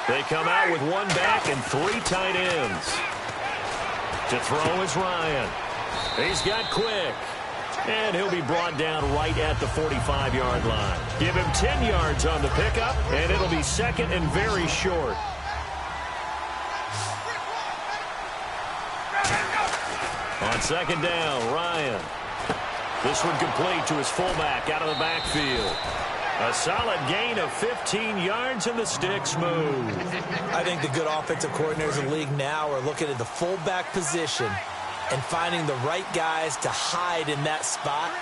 They come out with one back and three tight ends. To throw is Ryan. He's got Quick. And he'll be brought down right at the 45-yard line. Give him 10 yards on the pickup, and it'll be second and very short. On second down, Ryan. This one complete to his fullback out of the backfield. A solid gain of 15 yards, and the sticks move. I think the good offensive coordinators in the league now are looking at the fullback position and finding the right guys to hide in that spot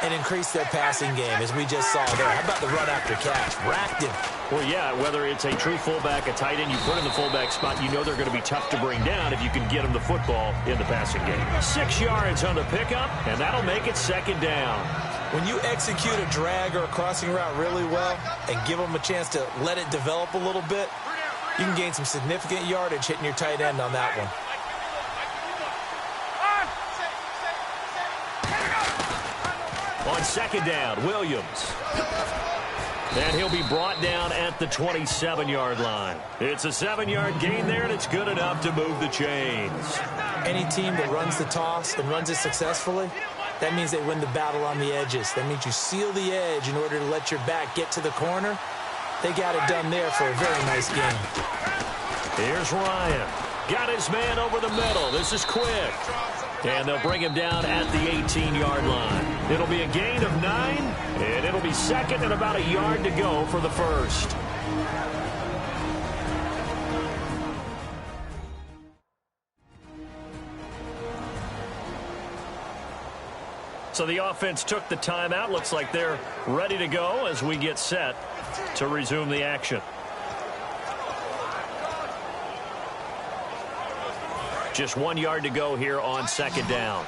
and increase their passing game, as we just saw there. How about the run after catch? Racked him. Well, yeah, whether it's a true fullback, a tight end you put in the fullback spot, you know they're going to be tough to bring down if you can get them the football in the passing game. 6 yards on the pickup, and that'll make it second down. When you execute a drag or a crossing route really well and give them a chance to let it develop a little bit, you can gain some significant yardage hitting your tight end on that one. On second down, Williams. And he'll be brought down at the 27-yard line. It's a 7-yard gain there, and it's good enough to move the chains. Any team that runs the toss and runs it successfully, that means they win the battle on the edges. That means you seal the edge in order to let your back get to the corner. They got it done there for a very nice game. Here's Ryan. Got his man over the middle. This is Quick. And they'll bring him down at the 18-yard line. It'll be a gain of 9, and it'll be second and about a yard to go for the first. So the offense took the timeout. Looks like they're ready to go as we get set to resume the action. Just 1 yard to go here on second down.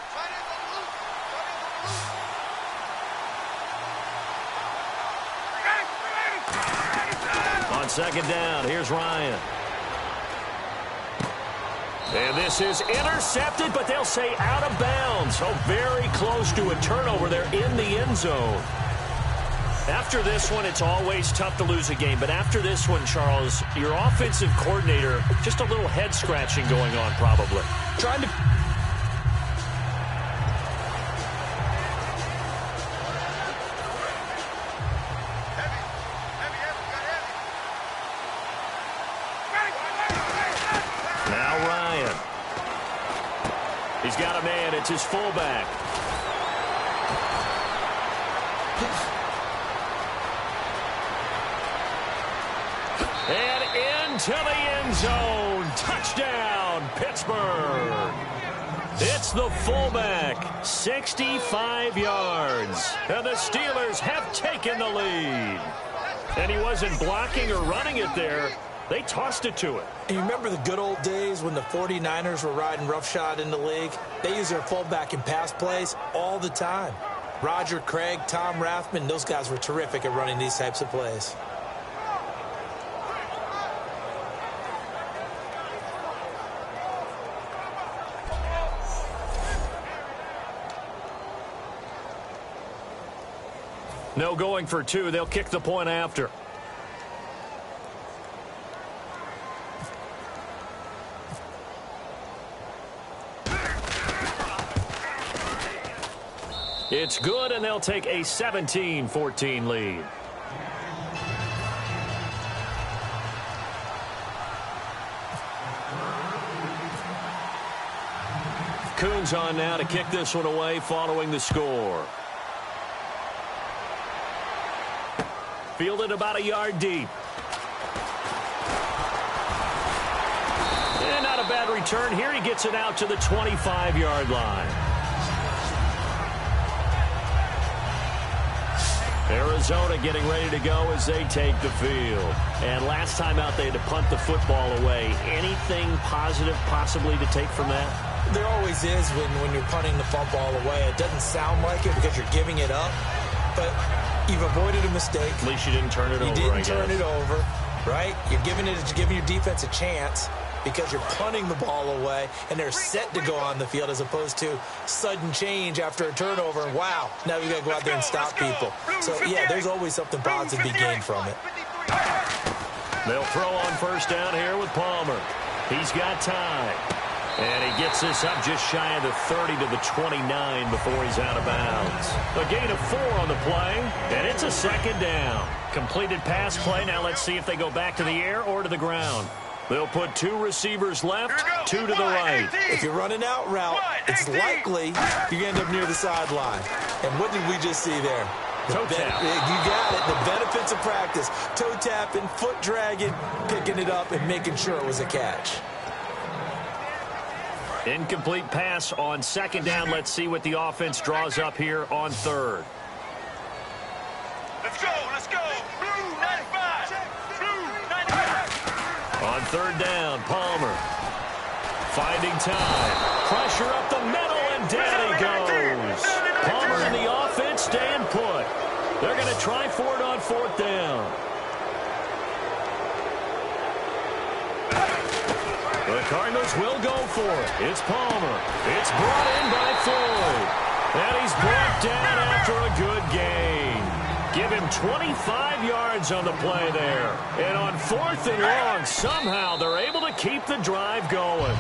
On second down, here's Ryan. And this is intercepted, but they'll say out of bounds. So very close to a turnover there in the end zone. After this one, it's always tough to lose a game. But after this one, Charles, your offensive coordinator, just a little head-scratching going on probably. Trying to... Now Ryan. He's got a man. It's his fullback. And into the end zone. Touchdown, Pittsburgh. It's the fullback, 65 yards. And the Steelers have taken the lead. And he wasn't blocking or running it there. They tossed it to him. And you remember the good old days when the 49ers were riding roughshod in the league? They used their fullback in pass plays all the time. Roger Craig, Tom Rathman, those guys were terrific at running these types of plays. No going for two. They'll kick the point after. It's good, and they'll take a 17-14 lead. Coons on now to kick this one away following the score. Fielded about a yard deep. And not a bad return here. He gets it out to the 25-yard line. Arizona getting ready to go as they take the field. And last time out, they had to punt the football away. Anything positive possibly to take from that? There always is when you're punting the football away. It doesn't sound like it because you're giving it up, but you've avoided a mistake. At least you didn't turn it over, You didn't turn it over, right? You're giving your defense a chance because you're punting the ball away, and they're set to go on the field as opposed to sudden change after a turnover, and wow, now we've got to go out there and stop people. So, yeah, there's always something positive to be gained from it. They'll throw on first down here with Palmer. He's got time. And he gets this up just shy of the 30 to the 29 before he's out of bounds. A gain of 4 on the play, and it's a second down. Completed pass play. Now let's see if they go back to the air or to the ground. They'll put 2 receivers left, 2 to the right. If you're running out route, it's likely you end up near the sideline. And what did we just see there? Toe tap. You got it. The benefits of practice. Toe tapping, foot dragging, picking it up, and making sure it was a catch. Incomplete pass on second down. Let's see what the offense draws up here on third. Let's go, let's go. Blue 95. Blue 95. On third down, Palmer. Finding time. Pressure up the middle, and down he goes. Palmer and the offense staying put. They're going to try for it on fourth down. The Cardinals will go for it. It's Palmer. It's brought in by Floyd. And he's brought down after a good gain. Give him 25 yards on the play there. And on fourth and long, somehow they're able to keep the drive going.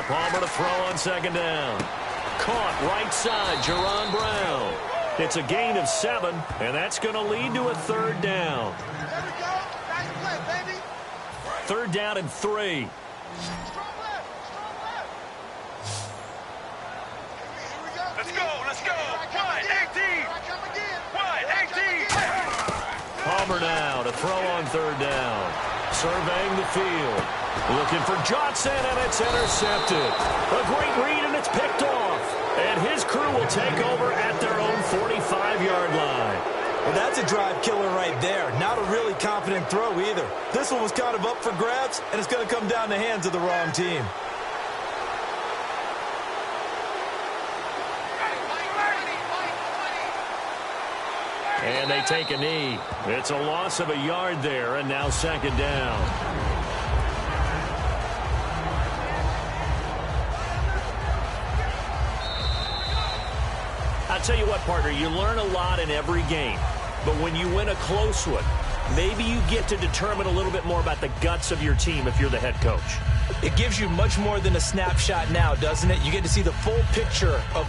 Palmer to throw on second down. Caught right side, Jerron Brown. It's a gain of 7, and that's going to lead to a third down. There we go. Nice play, baby. Third down and 3. Strong left. Strong left. Here we go. Let's go. Let's go. Wide 18. Wide 18. Palmer now to throw on third down. Surveying the field. Looking for Johnson, and it's intercepted. A great read, and it's picked off. And his crew will take over at their own 45-yard line. Well, that's a drive killer right there. Not a really confident throw either. This one was kind of up for grabs, and it's going to come down the hands of the wrong team. And they take a knee. It's a loss of a yard there, and now second down. I'll tell you what, partner, you learn a lot in every game. But when you win a close one, maybe you get to determine a little bit more about the guts of your team if you're the head coach. It gives you much more than a snapshot now, doesn't it? You get to see the full picture of...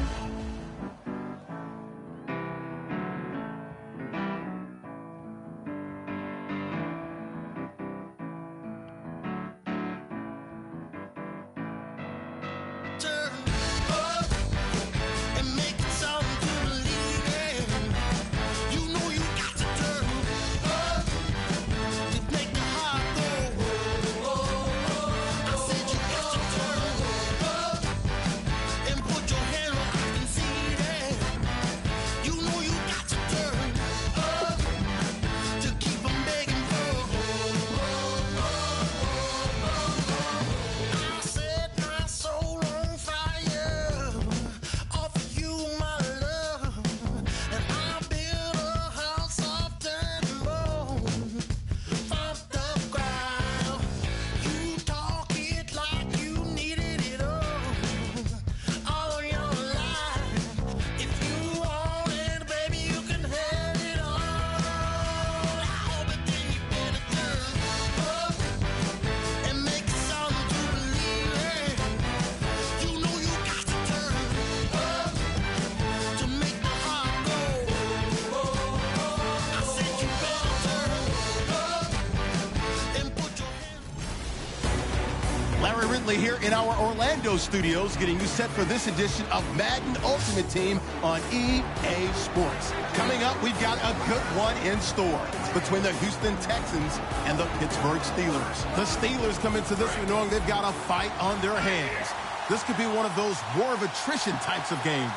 Here in our Orlando studios, getting you set for this edition of Madden Ultimate Team on EA Sports. Coming up, we've got a good one in store between the Houston Texans and the Pittsburgh Steelers. The Steelers come into this one knowing they've got a fight on their hands. This could be one of those war of attrition types of games.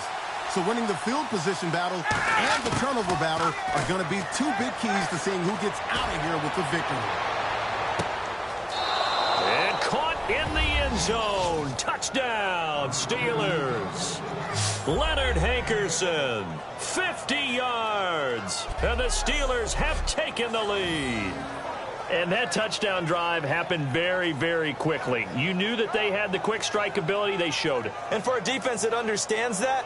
So winning the field position battle and the turnover battle are going to be 2 big keys to seeing who gets out of here with the victory. In the end zone. Touchdown, Steelers. Leonard Hankerson, 50 yards. And the Steelers have taken the lead. And that touchdown drive happened very, very quickly. You knew that they had the quick strike ability. They showed it. And for a defense that understands that,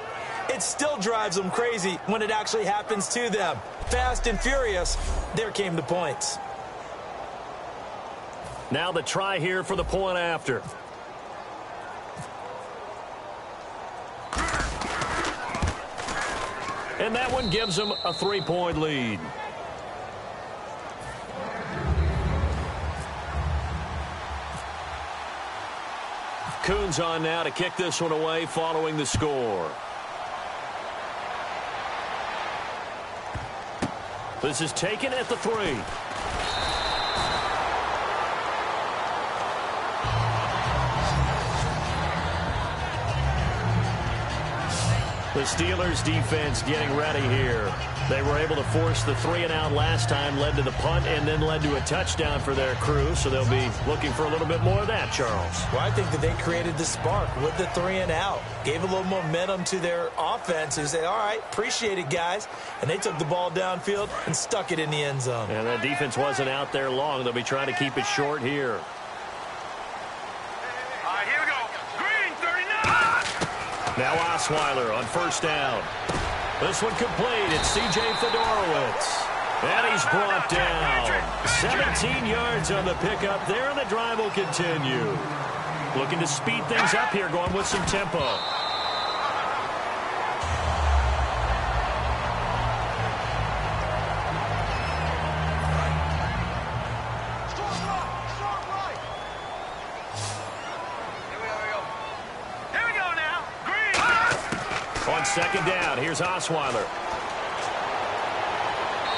it still drives them crazy when it actually happens to them. Fast and furious, there came the points. Now the try here for the point after. And that one gives them a 3-point lead. Coons on now to kick this one away following the score. This is taken at the 3. The Steelers defense getting ready here. They were able to force the 3-and-out last time, led to the punt, and then led to a touchdown for their crew. So they'll be looking for a little bit more of that, Charles. Well, I think that they created the spark with the 3-and-out. Gave a little momentum to their offense and say, all right, appreciate it, guys. And they took the ball downfield and stuck it in the end zone. And that defense wasn't out there long. They'll be trying to keep it short here. Now Osweiler on first down. This one complete. It's C.J. Fedorowicz. And he's brought down. 17 yards on the pickup there, and the drive will continue. Looking to speed things up here, going with some tempo. Second down. Here's Osweiler.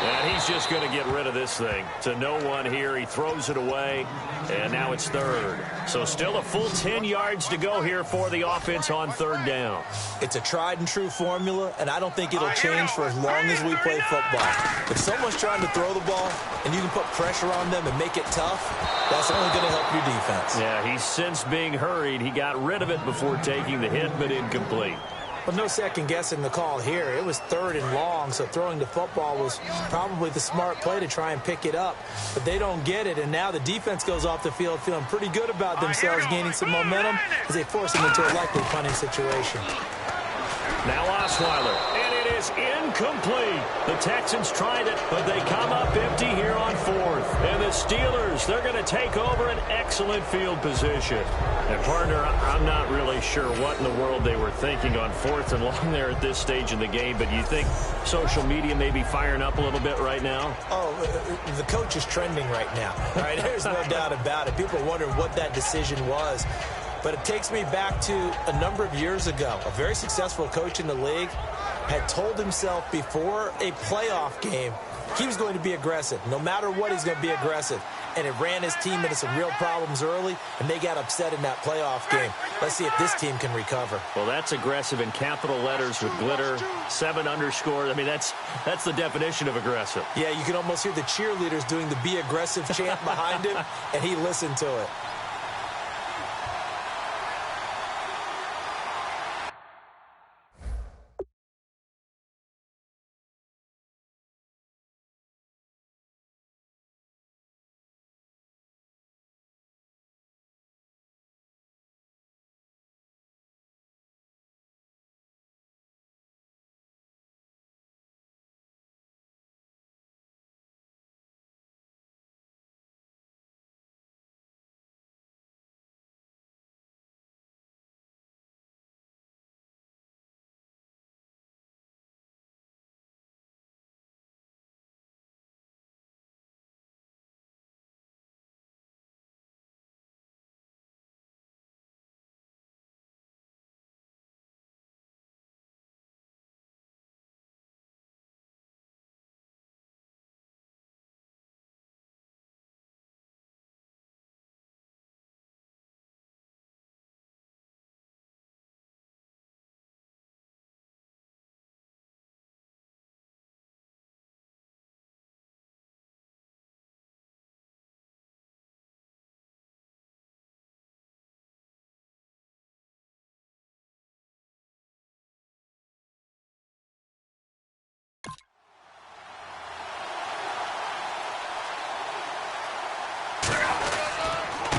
And he's just going to get rid of this thing. To no one here. He throws it away. And now it's third. So still a full 10 yards to go here for the offense on third down. It's a tried and true formula, and I don't think it'll change for as long as we play football. If someone's trying to throw the ball and you can put pressure on them and make it tough, that's only going to help your defense. Yeah, he's since being hurried. He got rid of it before taking the hit, but incomplete. But no second guessing the call here. It was 3rd and long, so throwing the football was probably the smart play to try and pick it up. But they don't get it, and now the defense goes off the field feeling pretty good about themselves, gaining some momentum as they force them into a likely punting situation. Now Osweiler, and it is incomplete. The Texans tried it, but they come up empty here on 4th. And the Steelers, they're going to take over an excellent field position. And, partner, I'm not really sure what in the world they were thinking on 4th and long there at this stage in the game, but you think social media may be firing up a little bit right now? Oh, the coach is trending right now. Right? There's no doubt about it. People are wondering what that decision was. But it takes me back to a number of years ago. A very successful coach in the league had told himself before a playoff game he was going to be aggressive. No matter what, he's going to be aggressive. And it ran his team into some real problems early, and they got upset in that playoff game. Let's see if this team can recover. Well, that's aggressive in capital letters with glitter, 7 underscore. I mean, that's the definition of aggressive. Yeah, you can almost hear the cheerleaders doing the be aggressive chant behind him, and he listened to it.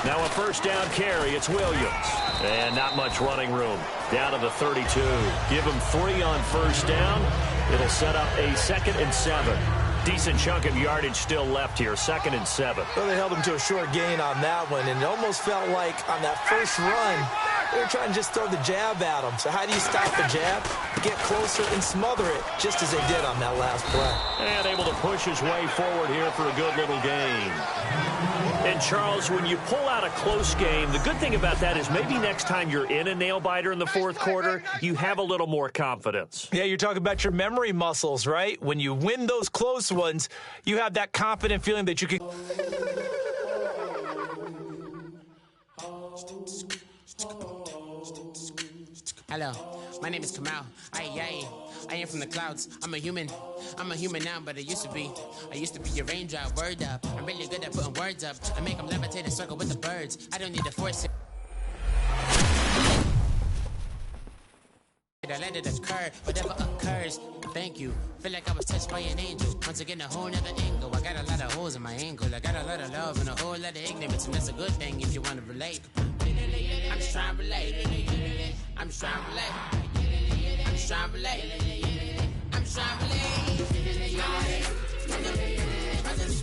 Now a first down carry. It's Williams. And not much running room. Down to the 32. Give him 3 on first down. It'll set up a 2nd and 7. Decent chunk of yardage still left here. 2nd and 7. Well, they held him to a short gain on that one, and it almost felt like on that first run, they were trying to just throw the jab at him. So how do you stop the jab? Get closer and smother it, just as they did on that last play. And able to push his way forward here for a good little gain. And, Charles, when you pull out a close game, the good thing about that is maybe next time you're in a nail-biter in the fourth quarter, you have a little more confidence. Yeah, you're talking about your memory muscles, right? When you win those close ones, you have that confident feeling that you can... Hello, my name is Kamal. I am from the clouds. I'm a human now, but I used to be a raindrop. Word up, I'm really good at putting words up. I make them levitate and circle with the birds. I don't need to force it. I let it occur, whatever occurs. Thank you. Feel like I was touched by an angel. Once again, a whole nother angle. I got a lot of holes in my angle. I got a lot of love and a whole lot of ignorance, and that's a good thing if you want to relate. I'm just trying to relate. I'm just trying to relate. I'm just trying to relate. I'm just trying to relate. Presence.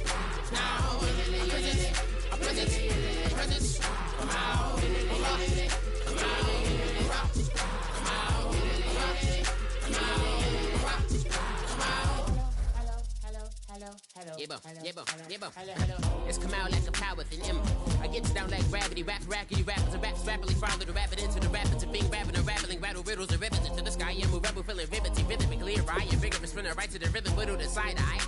Now. Presence. Come out. Come out. It's come out like a power within him. I get down like gravity, rackety rappers and raps rapidly follow the rabbit into the rapids of being rapping and rattling, rattle riddles and rivets into the sky. I'm a rebel feeling rhythmically clear. I am vigorous, running right to the rhythm, widow the side eye.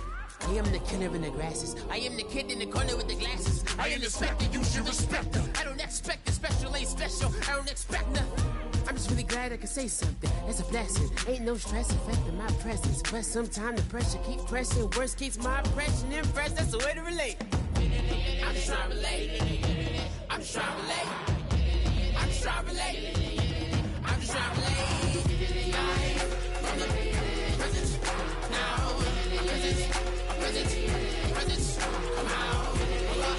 I am the killer in the grasses. I am the kid in the corner with the glasses. I am the specter, you should respect them. I don't expect the special, ain't special. I don't expect nothing. I'm just really glad I can say something. That's a blessing. Ain't no stress affecting my presence. But sometimes the pressure keep pressing. Worst keeps my impression impressed. That's the way to relate. I'm just trying to relate. I'm just trying to relate. I'm just trying to relate. I'm just trying to relate. Presence. Now. Presence. Come out. Come out.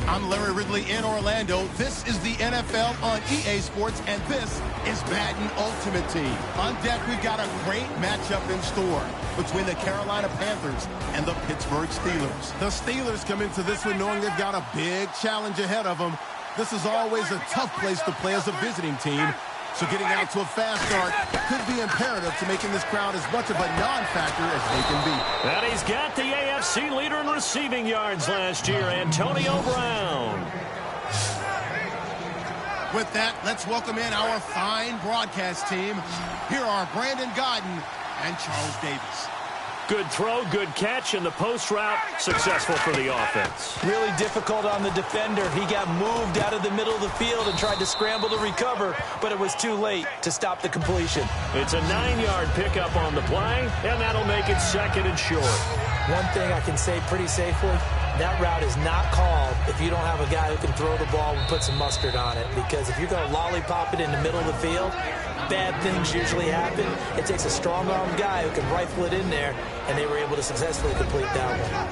I'm Larry Ridley in Orlando. This is the NFL on EA Sports, and this is Madden Ultimate Team. On deck, we've got a great matchup in store between the Carolina Panthers and the Pittsburgh Steelers. The Steelers come into this one knowing they've got a big challenge ahead of them. This is always a tough place to play as a visiting team. So getting out to a fast start could be imperative to making this crowd as much of a non-factor as they can be. And he's got the AFC leader in receiving yards last year, Antonio Brown. With that, let's welcome in our fine broadcast team. Here are Brandon Godden and Charles Davis. Good throw, good catch, and the post route successful for the offense. Really difficult on the defender. He got moved out of the middle of the field and tried to scramble to recover, but it was too late to stop the completion. It's a 9-yard pickup on the play, and that'll make it 2nd and short. One thing I can say pretty safely, that route is not called if you don't have a guy who can throw the ball and put some mustard on it, because if you're going to lollipop it in the middle of the field, bad things usually happen. It takes a strong-armed guy who can rifle it in there, and they were able to successfully complete that one.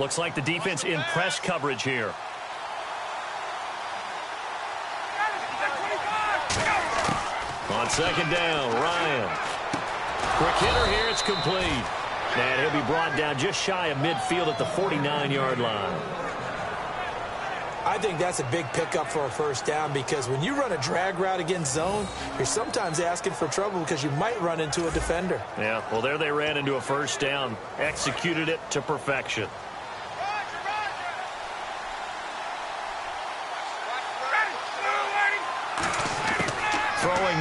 Looks like the defense in press coverage here. On 2nd down, Ryan. Quick hitter here, it's complete. And he'll be brought down just shy of midfield at the 49-yard line. I think that's a big pickup for a first down, because when you run a drag route against zone, you're sometimes asking for trouble because you might run into a defender. Yeah, well, there they ran into a first down. Executed it to perfection. Throwing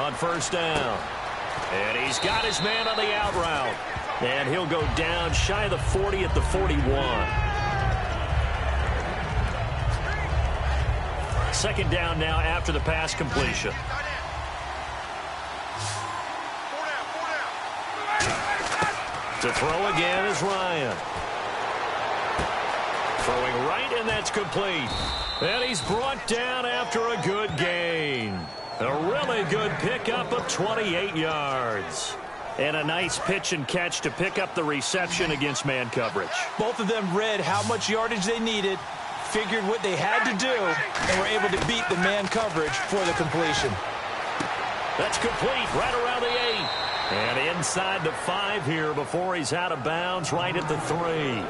on first down. And he's got his man on the out route. And he'll go down shy of the 40 at the 41. Second down now after the pass completion. To throw again is Ryan. Throwing right, and that's complete. And he's brought down after a good gain. A really good pickup of 28 yards. And a nice pitch and catch to pick up the reception against man coverage. Both of them read how much yardage they needed, figured what they had to do, and were able to beat the man coverage for the completion. That's complete right around the 8. And inside the 5 here before he's out of bounds right at the 3.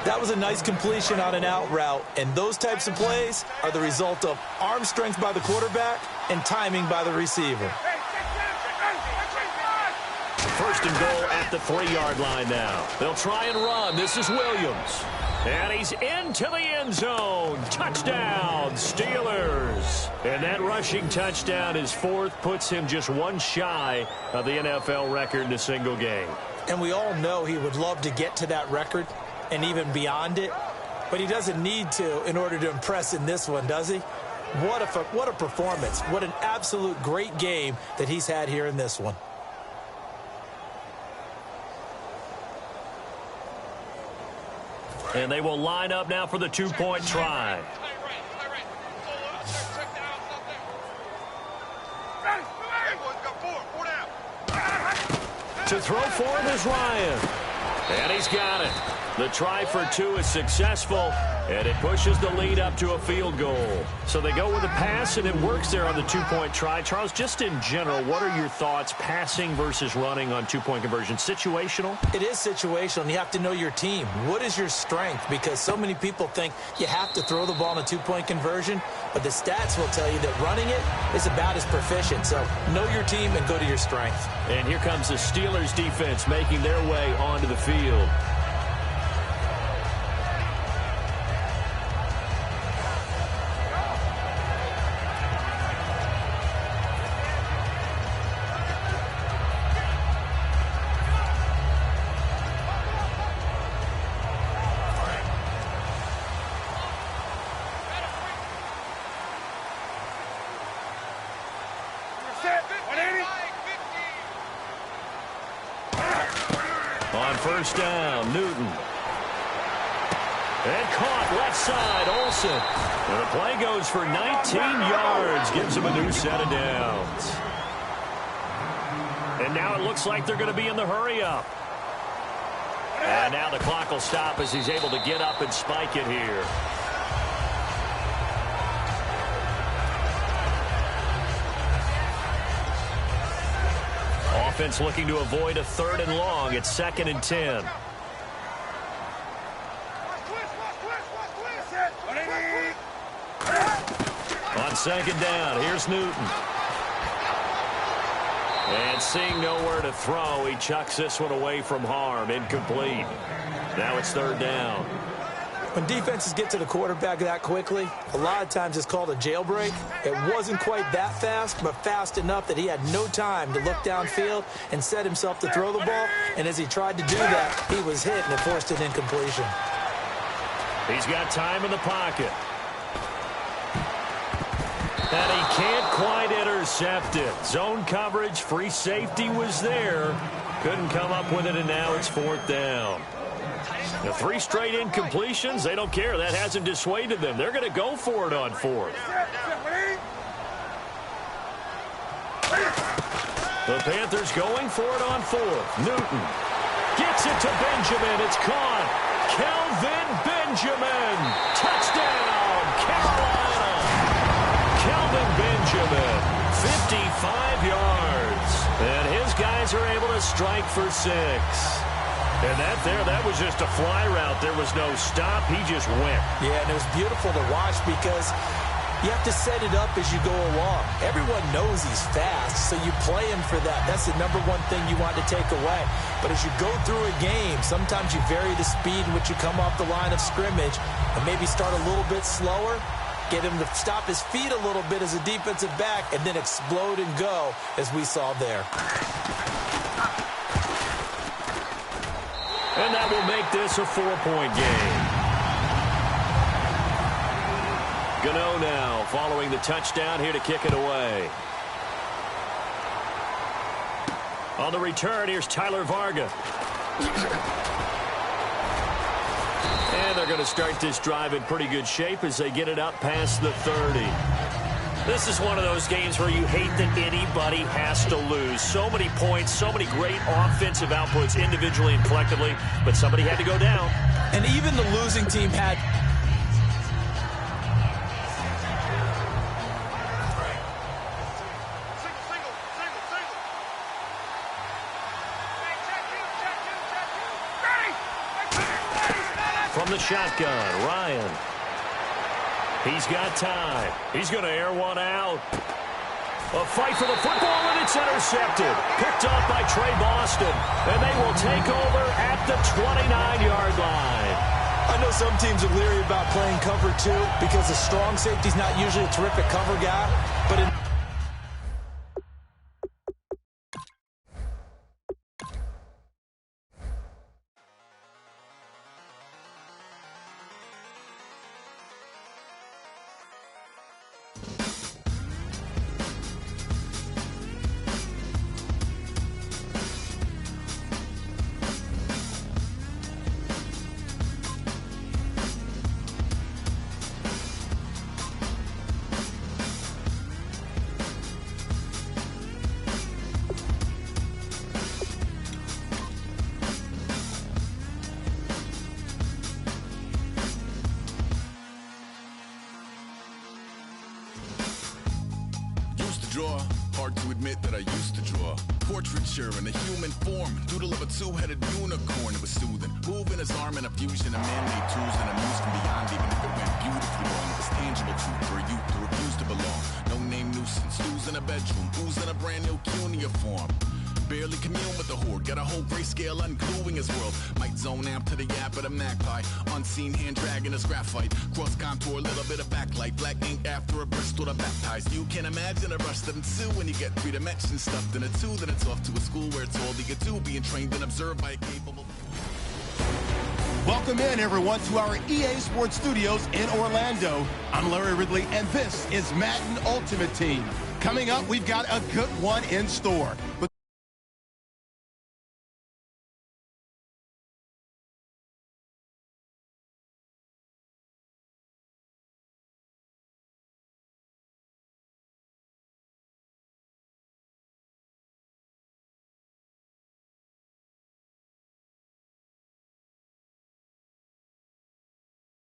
That was a nice completion on an out route, and those types of plays are the result of arm strength by the quarterback and timing by the receiver. First and goal at the 3-yard line now. They'll try and run. This is Williams. And he's into the end zone. Touchdown, Steelers. And that rushing touchdown, his 4th, puts him just one shy of the NFL record in a single game. And we all know he would love to get to that record and even beyond it, but he doesn't need to in order to impress in this one, does he? What a performance. What an absolute great game that he's had here in this one. And they will line up now for the 2-point try. To throw for him is Ryan. And he's got it. The try for 2 is successful, and it pushes the lead up to a field goal. So they go with a pass, and it works there on the 2-point try. Charles, just in general, what are your thoughts passing versus running on 2-point conversion? Situational? It is situational, and you have to know your team. What is your strength? Because so many people think you have to throw the ball in a 2-point conversion, but the stats will tell you that running it is about as proficient. So know your team and go to your strength. And here comes the Steelers defense making their way onto the field. On first down, Newton. And caught left side, Olsen. And the play goes for 19 yards, gives him a new set of downs. And now it looks like they're going to be in the hurry-up. And now the clock will stop as he's able to get up and spike it here. Offense looking to avoid a 3rd and long. It's 2nd and 10. On 2nd down, here's Newton. And seeing nowhere to throw, he chucks this one away from harm. Incomplete. Now it's 3rd down. When defenses get to the quarterback that quickly, a lot of times it's called a jailbreak. It wasn't quite that fast, but fast enough that he had no time to look downfield and set himself to throw the ball. And as he tried to do that, he was hit and it forced an incompletion. He's got time in the pocket. And he can't quite intercept it. Zone coverage, free safety was there. Couldn't come up with it, and now it's 4th down. The 3 straight incompletions, they don't care. That hasn't dissuaded them. They're going to go for it on 4th. The Panthers going for it on 4th. Newton gets it to Benjamin. It's caught. Kelvin Benjamin. Touchdown, Carolina. Kelvin Benjamin, 55 yards. And his guys are able to strike for 6. And that was just a fly route. There was no stop. He just went. Yeah, and it was beautiful to watch because you have to set it up as you go along. Everyone knows he's fast, so you play him for that. That's the #1 thing you want to take away. But as you go through a game, sometimes you vary the speed in which you come off the line of scrimmage and maybe start a little bit slower. get him to stop his feet a little bit as a defensive back, and then explode and go, as we saw there. And that will make this a 4-point game. Gano now following the touchdown here to kick it away. On the return, here's Tyler Varga. And they're going to start this drive in pretty good shape as they get it up past the 30. This is one of those games where you hate that anybody has to lose. So many points, so many great offensive outputs individually and collectively, but somebody had to go down. And even the losing team had... From the shotgun, Ryan. He's got time. He's going to air one out. A fight for the football, and it's intercepted. Picked up by Trey Boston, and they will take over at the 29-yard line. I know some teams are leery about playing cover 2 because the strong safety's not usually a terrific cover guy, but in draw. Hard to admit that I used to draw. Portraiture in a human form. Doodle of a two-headed unicorn. It was soothing. Moving his arm in a fusion of man-made tools and a muse from beyond. Even if it went beautifully wrong, it was tangible truth for a youth who refused to belong. No name nuisance. Who's in a bedroom? Who's in a brand new cuneiform form? Barely commune with the horde. Got a whole grayscale ungluing his world. Might zone amp to the yap of the magpie. Unseen hand dragging his graphite. Cross contour, little bit of backlight. Black ink after a Bristol to baptize. You can imagine a rush that ensue when you get 3 dimensions stuffed in a 2. Then it's off to a school where it's all you get to. Being trained and observed by a capable... Welcome in, everyone, to our EA Sports Studios in Orlando. I'm Larry Ridley, and this is Madden Ultimate Team. Coming up, we've got a good one in store.